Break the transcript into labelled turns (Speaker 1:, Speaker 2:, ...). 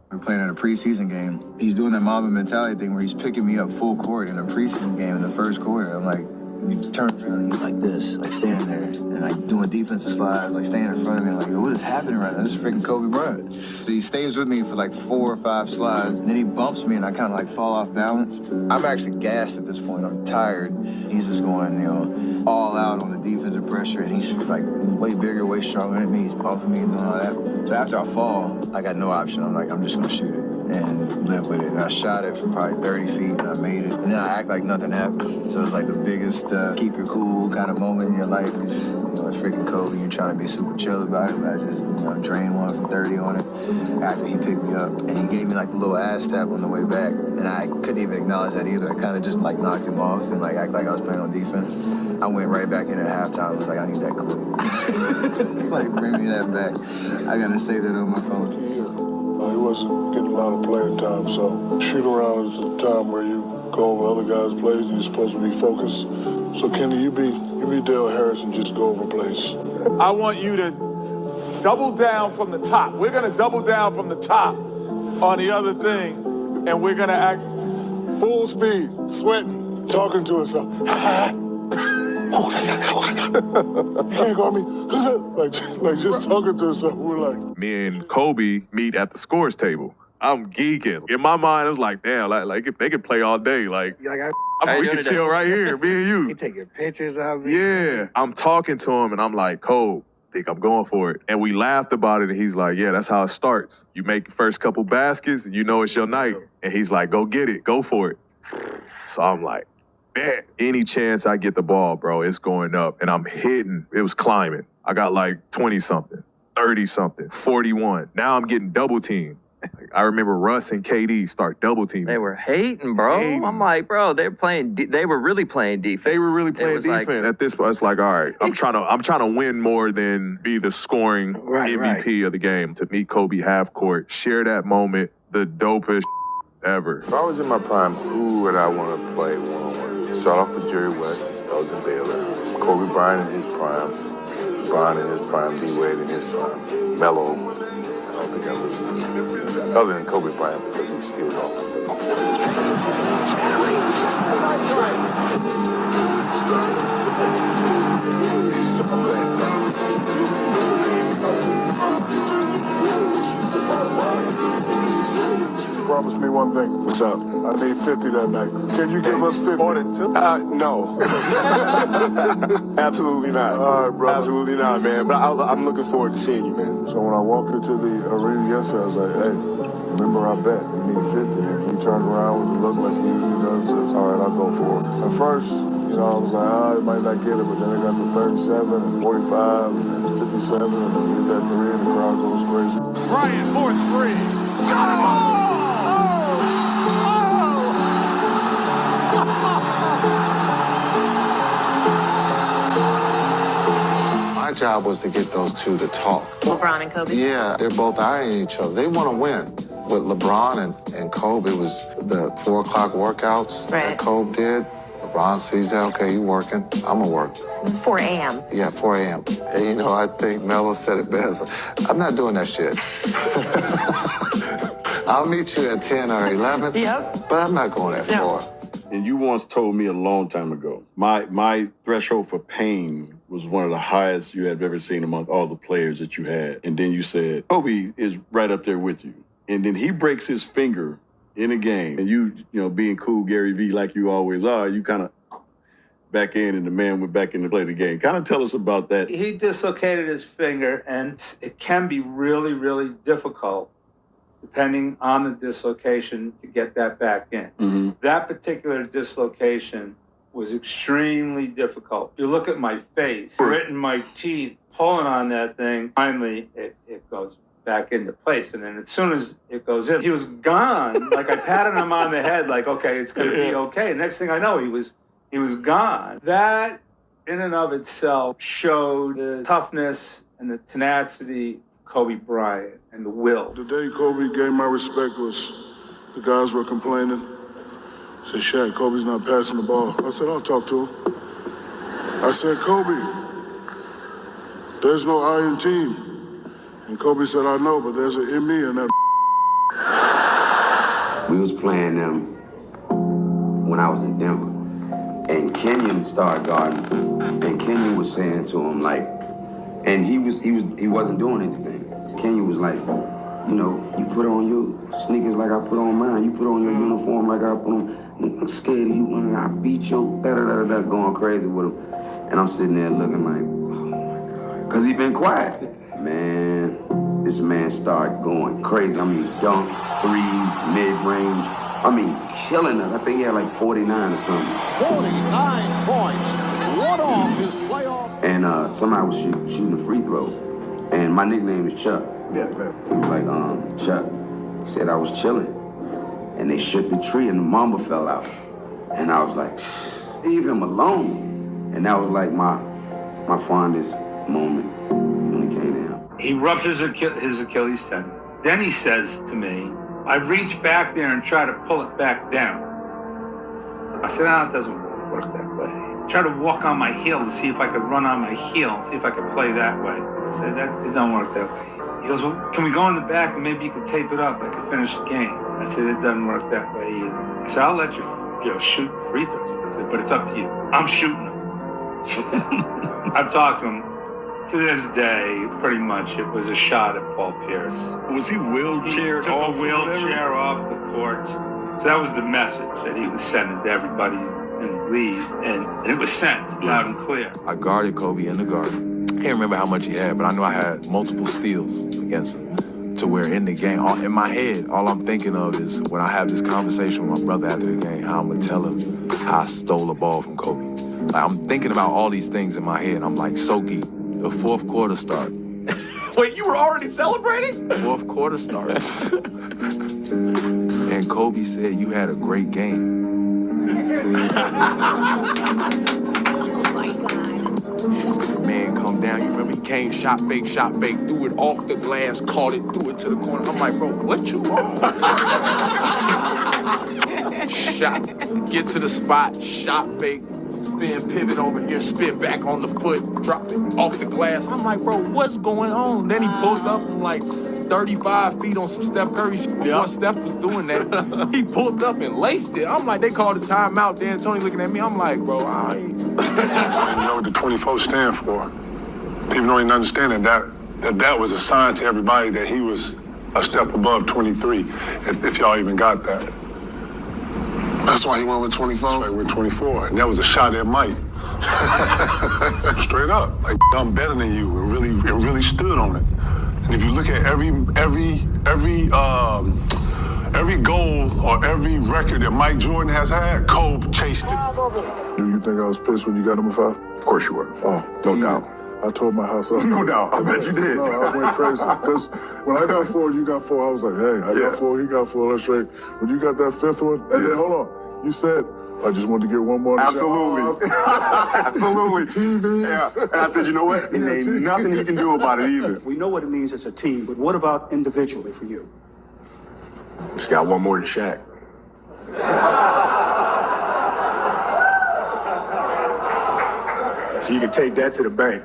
Speaker 1: We're playing in a preseason game. He's doing that Mamba mentality thing where he's picking me up full court in a preseason game in the first quarter. I'm like, he turns around and he's like this, like standing there and like doing defensive slides, like standing in front of me, like, what is happening right now? This is freaking Kobe Bryant. So he stays with me for like 4 or 5 slides, and then he bumps me and I kind of like fall off balance. I'm actually gassed at this point. I'm tired. He's just going, all out on the defensive pressure, and he's like way bigger, way stronger than me. He's bumping me and doing all that. So after I fall, I got no option. I'm like, I'm just gonna shoot it and live with it. And I shot it for probably 30 feet and I made it. And then I act like nothing happened. So it's like the biggest keep your cool kind of moment in your life. Because, it's freaking Kobe. You're trying to be super chill about it. But I just, drained one from 30 on it after he picked me up. And he gave me like the little ass tap on the way back. And I couldn't even acknowledge that either. I kind of just like knocked him off and like act like I was playing on defense. I went right back in at halftime. I was like, I need that clip. Like, bring me that back. I gotta save that on my phone.
Speaker 2: He wasn't getting a lot of playing time, so shoot around is the time where you go over other guys' plays and you're supposed to be focused. So Kenny, you be Dale Harris and just go over plays.
Speaker 3: I want you to double down from the top. We're gonna double down from the top on the other thing, and we're gonna act
Speaker 2: full speed, sweating, talking to himself. You can't go on me. like just talking to himself. We're like,
Speaker 4: me and Kobe meet at the scores table. I'm geeking. In my mind, I was like, damn, like if they could play all day, we can chill right here, me and you.
Speaker 5: You taking pictures of me?
Speaker 4: Yeah. I'm talking to him and I'm like, Kobe, I think I'm going for it. And we laughed about it and he's like, yeah, that's how it starts. You make the first couple baskets and you know it's your night. And he's like, go get it, go for it. So I'm like, man, any chance I get the ball, bro, it's going up. And I'm hitting, it was climbing. I got like 20-something, 30-something, 41. Now I'm getting double teamed. I remember Russ and KD start double teaming.
Speaker 6: They were hating, bro. I'm like, bro, they were really playing defense.
Speaker 4: They were really playing defense. Like, at this point, it's like, all right, I'm trying to win more than be the scoring MVP of the game. To meet Kobe half court, share that moment, the dopest ever.
Speaker 7: If I was in my prime, who would I want to play one-on-one? Start off with Jerry West, Elgin Baylor, Kobe Bryant in his prime, LeBron in his prime, D-Wade in his prime, Melo. I don't think I would. Other than Kobe Bryant, because he steals off.
Speaker 2: promise me one thing.
Speaker 7: What's up?
Speaker 2: I need 50 that night. Can you give us 50?
Speaker 7: No. Absolutely not.
Speaker 2: All right, brother.
Speaker 7: Absolutely not, man. But I'm looking forward to seeing you, man.
Speaker 2: So when I walked into the arena yesterday, I was like, hey, remember our bet. You need 50. And he turned around with a look like he says, all right, I'll go for it. At first, I was like, I might not get it, but then I got to 37 and 45 and 57, and then we hit that three, and the crowd goes crazy.
Speaker 3: Bryant, 4-3. Go!
Speaker 8: My job was to get those two to talk.
Speaker 9: LeBron and Kobe?
Speaker 8: Yeah, they're both eyeing each other. They want to win. With LeBron and Kobe, it was the 4 o'clock workouts that Kobe did. LeBron sees that, okay, you working, I'm gonna work.
Speaker 9: It was 4 a.m.
Speaker 8: Yeah, 4 a.m. And I think Melo said it best. I'm not doing that shit. I'll meet you at 10 or 11, but I'm not going that far.
Speaker 10: And you once told me a long time ago, my threshold for pain was one of the highest you had ever seen among all the players that you had. And then you said, Kobe is right up there with you. And then he breaks his finger in a game. And you being cool, Gary V, like you always are, you kind of back in and the man went back in to play the game. Kind of tell us about that.
Speaker 11: He dislocated his finger, and it can be really, really difficult, depending on the dislocation, to get that back in.
Speaker 10: Mm-hmm.
Speaker 11: That particular dislocation was extremely difficult. You look at my face, gritting my teeth, pulling on that thing, finally it goes back into place. And then as soon as it goes in, he was gone. Like I patted him on the head, like, okay, it's going to be okay. Next thing I know, he was gone. That in and of itself showed the toughness and the tenacity of Kobe Bryant and the will.
Speaker 2: The day Kobe gained my respect was the guys were complaining. Said, Shaq, Kobe's not passing the ball. I said, I'll talk to him. I said, Kobe, there's no I in team. And Kobe said, I know, but there's an in me and that.
Speaker 5: We was playing them when I was in Denver. And Kenyon started guarding. And Kenyon was saying to him, like, and he wasn't doing anything. Kenyon was like, you know, you put on your sneakers like I put on mine. You put on your uniform like I put on. I'm scared of you. I beat your da-da-da-da-da, going crazy with him. And I'm sitting there looking like, oh my God. Because he been quiet. Man, this man started going crazy. I mean, dunks, threes, mid-range. I mean, killing us. I think he had like 49 or something.
Speaker 12: 49 points. One off his playoff.
Speaker 5: And somebody was shooting a free throw. And my nickname is Chuck.
Speaker 2: Yeah, man.
Speaker 5: He was like, Chuck. He said I was chilling. And they shook the tree and the mamba fell out. And I was like, shh, leave him alone. And that was like my fondest moment when it came to him.
Speaker 11: He ruptures his Achilles tendon. Then he says to me, I reach back there and try to pull it back down. I said, it doesn't really work that way. Try to walk on my heel to see if I could run on my heel and see if I could play that way. I said, it don't work that way. He goes, well, can we go in the back and maybe you could tape it up? I could finish the game. I said, it doesn't work that way either. I said, I'll let you shoot free throws. I said, but it's up to you. I'm shooting them. I've talked to him. To this day, pretty much, it was a shot at Paul Pierce.
Speaker 10: Was he wheelchaired
Speaker 11: He took
Speaker 10: off?
Speaker 11: a wheelchair off the court. So that was the message that he was sending to everybody in the league. And it was sent loud and clear.
Speaker 13: I guarded Kobe in the garden. I can't remember how much he had, but I knew I had multiple steals against him. To where in the game, in my head, all I'm thinking of is when I have this conversation with my brother after the game, how I'm gonna tell him how I stole a ball from Kobe. Like, I'm thinking about all these things in my head. I'm like, Soki, the fourth quarter started.
Speaker 6: Wait, you were already celebrating?
Speaker 13: Fourth quarter started. And Kobe said, you had a great game. Man, come down. You remember he came, shot fake, threw it off the glass, caught it, threw it to the corner. I'm like, bro, what you on? Shot, get to the spot, shot fake, spin, pivot over here, spin back on the foot, drop it off the glass. I'm like, bro, what's going on? Then he pulled up from like 35 feet on some Steph Curry shit. Before Steph was doing that, he pulled up and laced it. I'm like, they called a timeout. Dan Tony looking at me. I'm like, bro, I ain't.
Speaker 2: You know what the 24 stand for. People don't even understand that was a sign to everybody that he was a step above 23, if y'all even got that.
Speaker 8: That's why he went with 24?
Speaker 2: That's why he went 24, and that was a shot at Mike. Straight up, like, I'm better than you, and really stood on it. And if you look at every goal or every record that Mike Jordan has had, Kobe chased it.
Speaker 14: Do you think I was pissed when you got number 5?
Speaker 2: Of course you were.
Speaker 14: Oh,
Speaker 2: no doubt.
Speaker 14: I told my house up.
Speaker 2: No doubt. I bet you did.
Speaker 14: No, I went crazy. Because when I got 4, you got 4, I was like, hey, I got 4, he got 4, let's trade. When you got that 5th one, and then hold on, you said, I just wanted to get one more.
Speaker 2: Absolutely. Absolutely.
Speaker 14: TVs.
Speaker 2: Yeah. And I said, you know what? There ain't nothing he can do about it either.
Speaker 12: We know what it means as a team, but what about individually for you?
Speaker 2: Just got one more than Shaq.
Speaker 14: So you can take that to the bank.